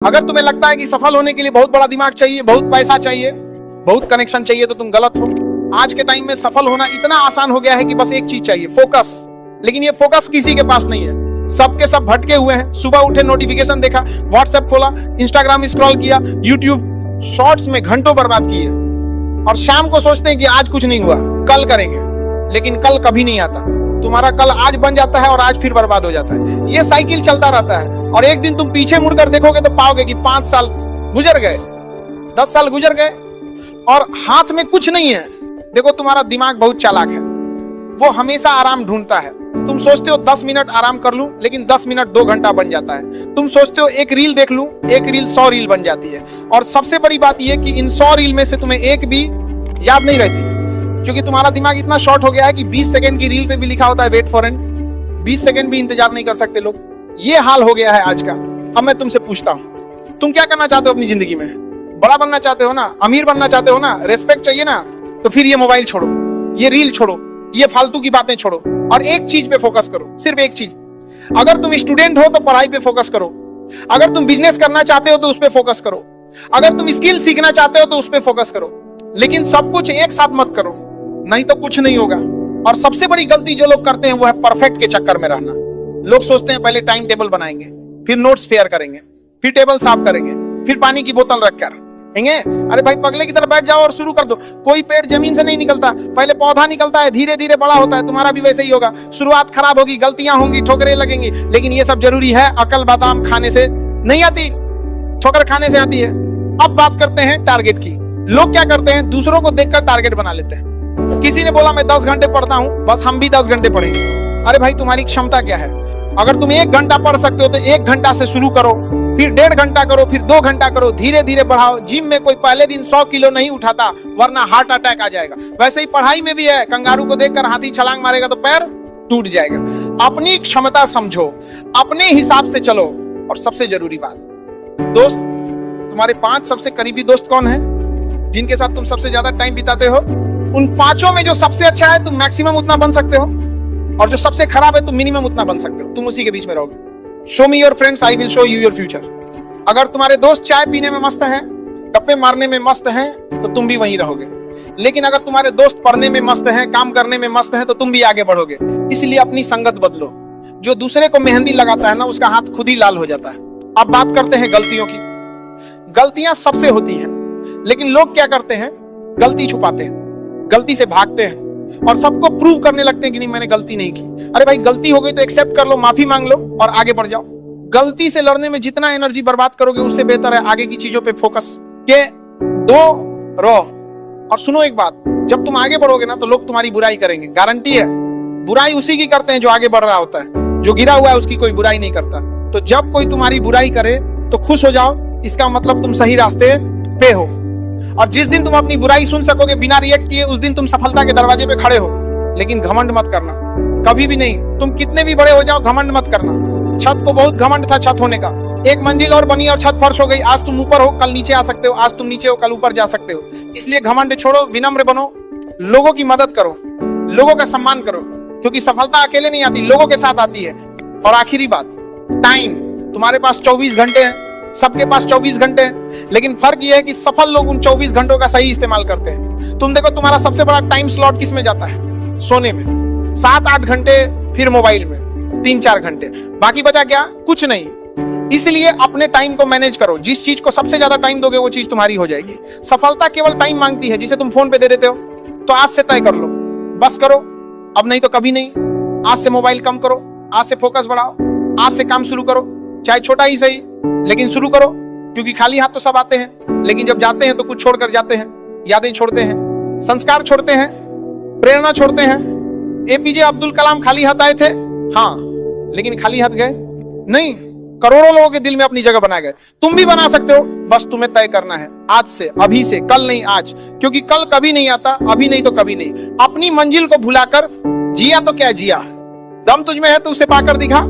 अगर तुम्हें लगता है कि सफल होने के लिए बहुत बड़ा दिमाग चाहिए, बहुत पैसा चाहिए, बहुत कनेक्शन चाहिए, तो तुम गलत हो। आज के टाइम में सफल होना इतना आसान हो गया है कि बस एक चीज चाहिए, फोकस। लेकिन ये फोकस किसी के पास नहीं है। सबके सब भटके हुए हैं। सुबह उठे, नोटिफिकेशन देखा, व्हाट्सएप खोला, इंस्टाग्राम स्क्रॉल किया, यूट्यूब शॉर्ट्स में घंटों बर्बाद किए, और शाम को सोचते हैं कि आज कुछ नहीं हुआ, कल करेंगे। लेकिन कल कभी नहीं आता। तुम्हारा कल आज बन जाता है और आज फिर बर्बाद हो जाता है। ये साइकिल चलता रहता है। और एक दिन तुम पीछे मुड़कर देखोगे तो पाओगे कि 5 साल गुजर गए, 10 साल गुजर गए और हाथ में कुछ नहीं है। देखो, तुम्हारा दिमाग बहुत चालाक है, वो हमेशा आराम ढूंढता है। तुम सोचते हो 10 मिनट आराम कर लूं, लेकिन 10 मिनट 2 घंटा बन जाता है। तुम सोचते हो एक रील देख लूं, एक रील 100 रील बन जाती है। और सबसे बड़ी बात यह कि इन 100 रील में से तुम्हें एक भी याद नहीं रहती, क्योंकि तुम्हारा दिमाग इतना शॉर्ट हो गया है कि 20 सेकंड की रील पे भी लिखा होता है वेट फॉर एंड। 20 सेकंड भी इंतजार नहीं कर सकते लोग। ये हाल हो गया है आज का। अब मैं तुमसे पूछता हूं, तुम क्या करना चाहते हो अपनी जिंदगी में? बड़ा बनना चाहते हो ना, अमीर बनना चाहते हो ना, रेस्पेक्ट चाहिए ना, तो फिर ये मोबाइल छोड़ो, ये रील छोड़ो, ये फालतू की बातें छोड़ो और एक चीज पे फोकस करो, सिर्फ एक चीज। अगर तुम स्टूडेंट हो तो पढ़ाई पे फोकस करो। अगर तुम बिजनेस करना चाहते हो तो उस पे फोकस करो। अगर तुम स्किल सीखना चाहते हो तो उस पे फोकस करो। लेकिन सब कुछ एक साथ मत करो, नहीं तो कुछ नहीं होगा। और सबसे बड़ी गलती जो लोग करते हैं वो है परफेक्ट के चक्कर में रहना। लोग सोचते हैं पहले टाइम टेबल बनाएंगे, फिर नोट्स फेयर करेंगे, फिर टेबल साफ करेंगे, फिर पानी की बोतल रखकर। अरे भाई, पगले की तरह बैठ जाओ और शुरू कर दो। कोई पेड़ जमीन से नहीं निकलता, पहले पौधा निकलता है, धीरे धीरे बड़ा होता है। तुम्हारा भी वैसे ही होगा। शुरुआत खराब होगी, गलतियां होंगी, ठोकरें लगेंगी, लेकिन ये सब जरूरी है। अकल बादाम खाने से नहीं आती, ठोकर खाने से आती है। अब बात करते हैं टारगेट की। लोग क्या करते हैं, दूसरों को देखकर टारगेट बना लेते हैं। किसी ने बोला मैं 10 घंटे पढ़ता हूं, बस हम भी 10 घंटे पढ़ेंगे। अरे भाई, तुम्हारी क्षमता क्या है? अगर तुम 1 घंटा पढ़ सकते हो तो 1 घंटा से शुरू करो, फिर 1.5 घंटा करो, फिर 2 घंटा करो, धीरे धीरे बढ़ाओ। जिम में कोई पहले दिन 100 किलो नहीं उठाता, वरना हार्ट अटैक आ जाएगा। वैसे ही पढ़ाई में भी है। कंगारू को देखकर हाथी छलांग मारेगा तो पैर टूट जाएगा। अपनी क्षमता समझो, अपने हिसाब से चलो। और सबसे जरूरी बात, दोस्त, तुम्हारे 5 सबसे करीबी दोस्त कौन है, जिनके साथ तुम सबसे ज्यादा टाइम बिताते हो? उन 5 में जो सबसे अच्छा है तुम मैक्सिमम उतना बन सकते हो, और जो सबसे खराब है तुम मिनिमम उतना बन सकते हो। तुम उसी के बीच में रहोगे। Show me your friends, I will show you your future. अगर तुम्हारे दोस्त चाय पीने में मस्त हैं, गप्पे मारने में मस्त हैं, तो तुम भी वहीं रहोगे। लेकिन अगर तुम्हारे दोस्त पढ़ने में मस्त हैं, काम करने में मस्त हैं, तो तुम भी आगे बढ़ोगे। इसलिए अपनी संगत बदलो। जो दूसरे को मेहंदी लगाता है ना, उसका हाथ खुद ही लाल हो जाता है। अब बात करते हैं गलतियों की। गलतियां सबसे होती हैं, लेकिन लोग क्या करते हैं, गलती छुपाते हैं, गलती से भागते हैं और सबको प्रूव करने लगते हैं कि नहीं, मैंने गलती नहीं की। अरे भाई, गलती हो गई तो एक्सेप्ट कर लो, माफी मांग लो और आगे बढ़ जाओ। गलती से लड़ने में जितना एनर्जी बर्बाद करोगे, उससे बेहतर है आगे की चीजों पे फोकस के दो रहो। और सुनो एक बात, जब तुम आगे बढ़ोगे ना तो लोग तुम्हारी बुराई करेंगे, गारंटी है। बुराई उसी की करते हैं जो आगे बढ़ रहा होता है। जो गिरा हुआ है उसकी कोई बुराई नहीं करता। तो जब कोई तुम्हारी बुराई करे तो खुश हो जाओ, इसका मतलब तुम सही रास्ते पे हो। और जिस दिन तुम अपनी बुराई सुन सकोगे बिना रिएक्ट किए, उस दिन तुम सफलता के दरवाजे पे खड़े हो। लेकिन घमंड मत करना, कभी भी नहीं। तुम कितने भी बड़े हो जाओ, घमंड मत करना। छत को बहुत घमंड था छत होने का। 1 मंजिल और बनी और छत फर्श हो गई। आज तुम ऊपर हो, कल नीचे आ सकते हो। आज तुम नीचे हो, कल ऊपर जा सकते हो। इसलिए घमंड छोड़ो, विनम्र बनो, लोगों की मदद करो, लोगों का सम्मान करो, क्योंकि सफलता अकेले नहीं आती, लोगों के साथ आती है। और आखिरी बात, टाइम। तुम्हारे पास 24 घंटे हैं, सबके पास 24 घंटे हैं, लेकिन फर्क यह है कि सफल लोग उन 24 घंटों का सही इस्तेमाल करते हैं। तुम देखो, तुम्हारा सबसे बड़ा टाइम स्लॉट किस में जाता है? सोने में। 7-8 घंटे, फिर मोबाइल में 3-4 घंटे, बाकी बचा क्या? कुछ नहीं। इसलिए अपने टाइम को मैनेज करो। जिस चीज को सबसे ज्यादा टाइम दोगे वो चीज तुम्हारी हो जाएगी। सफलता केवल टाइम मांगती है, जिसे तुम फोन पे दे देते हो। तो आज से तय कर लो, बस करो, अब नहीं तो कभी नहीं। आज से मोबाइल कम करो, आज से फोकस बढ़ाओ, आज से काम शुरू करो, चाहे छोटा ही सही, लेकिन शुरू करो। क्योंकि खाली हाथ तो सब आते हैं, लेकिन जब जाते हैं तो कुछ छोड़कर जाते हैं। यादें छोड़ते हैं, संस्कार छोड़ते हैं, प्रेरणा छोड़ते हैं। एपीजे अब्दुल कलाम खाली हाथ आए थे, हाँ, लेकिन खाली हाथ गए नहीं। करोड़ों लोगों के दिल में अपनी जगह बना गए। तुम भी बना सकते हो, बस तुम्हें तय करना है आज से, अभी से। कल नहीं, आज। क्योंकि कल कभी नहीं आता, अभी नहीं तो कभी नहीं। अपनी मंजिल को भुलाकर जिया तो क्या जिया, दम तुझमें है तो उसे पाकर दिखा।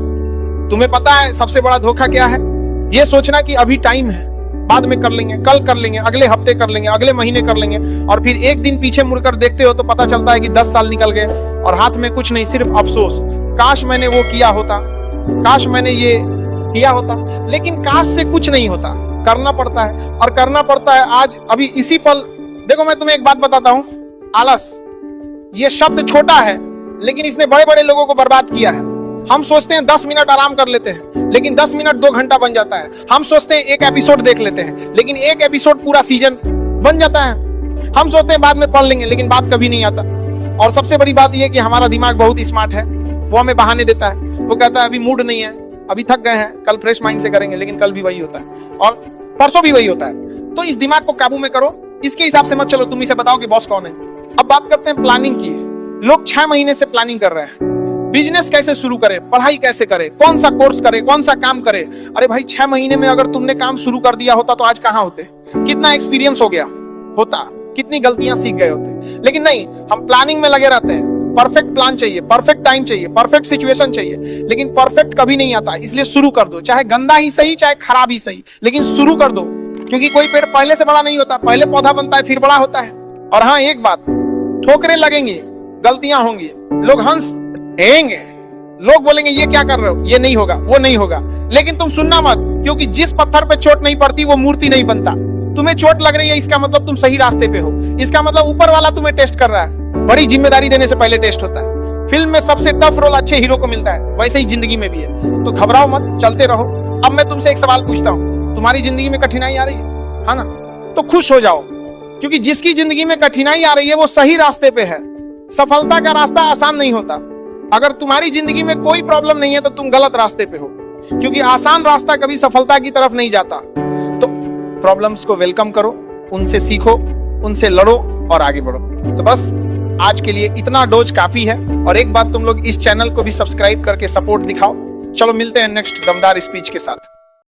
तुम्हें पता है सबसे बड़ा धोखा क्या है? ये सोचना कि अभी टाइम है, बाद में कर लेंगे, कल कर लेंगे, अगले हफ्ते कर लेंगे, अगले महीने कर लेंगे। और फिर एक दिन पीछे मुड़कर देखते हो तो पता चलता है कि 10 साल निकल गए और हाथ में कुछ नहीं, सिर्फ अफसोस। काश मैंने वो किया होता, काश मैंने ये किया होता। लेकिन काश से कुछ नहीं होता। करना पड़ता है, और करना पड़ता है आज अभी इसी पल। देखो मैं तुम्हें एक बात बताता हूं, आलस ये शब्द छोटा है, लेकिन इसने बड़े बड़े लोगों को बर्बाद किया है। हम सोचते हैं 10 मिनट आराम कर लेते हैं, लेकिन 10 मिनट 2 घंटा बन जाता है। हम सोचते हैं एक एपिसोड देख लेते हैं, लेकिन एक एपिसोड पूरा सीजन बन जाता है। हम सोचते हैं बाद में पढ़ लेंगे, लेकिन बात कभी नहीं आता। और सबसे बड़ी बात यह कि हमारा दिमाग बहुत स्मार्ट है, वो हमें बहाने देता है। वो कहता है अभी मूड नहीं है, अभी थक गए हैं, कल फ्रेश माइंड से करेंगे, लेकिन कल भी वही होता है और परसों भी वही होता है। तो इस दिमाग को काबू में करो, इसके हिसाब से मत चलो। तुम इसे बताओ कि बॉस कौन है। अब बात करते हैं प्लानिंग की। लोग 6 महीने से प्लानिंग कर रहे हैं, बिजनेस कैसे शुरू करे, पढ़ाई कैसे करे, कौन सा कोर्स करे, कौन सा काम करे। अरे भाई 6 महीने में अगर तुमने काम शुरू कर दिया होता तो आज कहां होते, कितना एक्सपीरियंस हो गया होता, कितनी गलतियां सीख गए होते। लेकिन नहीं, हम प्लानिंग में लगे रहते हैं। परफेक्ट प्लान चाहिए, परफेक्ट टाइम चाहिए, परफेक्ट सिचुएशन चाहिए, लेकिन परफेक्ट कभी नहीं आता। इसलिए शुरू कर दो, चाहे गंदा ही सही, चाहे खराब ही सही, लेकिन शुरू कर दो। क्योंकि कोई पेड़ पहले से बड़ा नहीं होता, पहले पौधा बनता है फिर बड़ा होता है। और हाँ एक बात, ठोकरें लगेंगी, गलतियां होंगी, लोग हंसेंगे, लोग बोलेंगे ये क्या कर रहे हो, ये नहीं होगा, वो नहीं होगा, लेकिन तुम सुनना मत। क्योंकि जिस पत्थर पे चोट नहीं पड़ती वो मूर्ति नहीं बनता। तुम्हें चोट लग रही है, इसका मतलब तुम सही रास्ते पे हो, इसका मतलब ऊपर वाला तुम्हें टेस्ट कर रहा है। बड़ी जिम्मेदारी देने से पहले टेस्ट होता है। फिल्म में सबसे टफ रोल अच्छे हीरो को मिलता है, वैसे ही जिंदगी में भी है। तो घबराओ मत, चलते रहो। अब मैं तुमसे एक सवाल पूछता हूँ, तुम्हारी जिंदगी में कठिनाई आ रही है ना, तो खुश हो जाओ, क्योंकि जिसकी जिंदगी में कठिनाई आ रही है वो सही रास्ते पे है। सफलता का रास्ता आसान नहीं होता। अगर तुम्हारी जिंदगी में कोई प्रॉब्लम नहीं है तो तुम गलत रास्ते पे हो, क्योंकि आसान रास्ता कभी सफलता की तरफ नहीं जाता। तो प्रॉब्लम्स को वेलकम करो, उनसे सीखो, उनसे लड़ो और आगे बढ़ो। तो बस आज के लिए इतना डोज काफी है। और एक बात, तुम लोग इस चैनल को भी सब्सक्राइब करके सपोर्ट दिखाओ। चलो मिलते हैं नेक्स्ट दमदार स्पीच के साथ।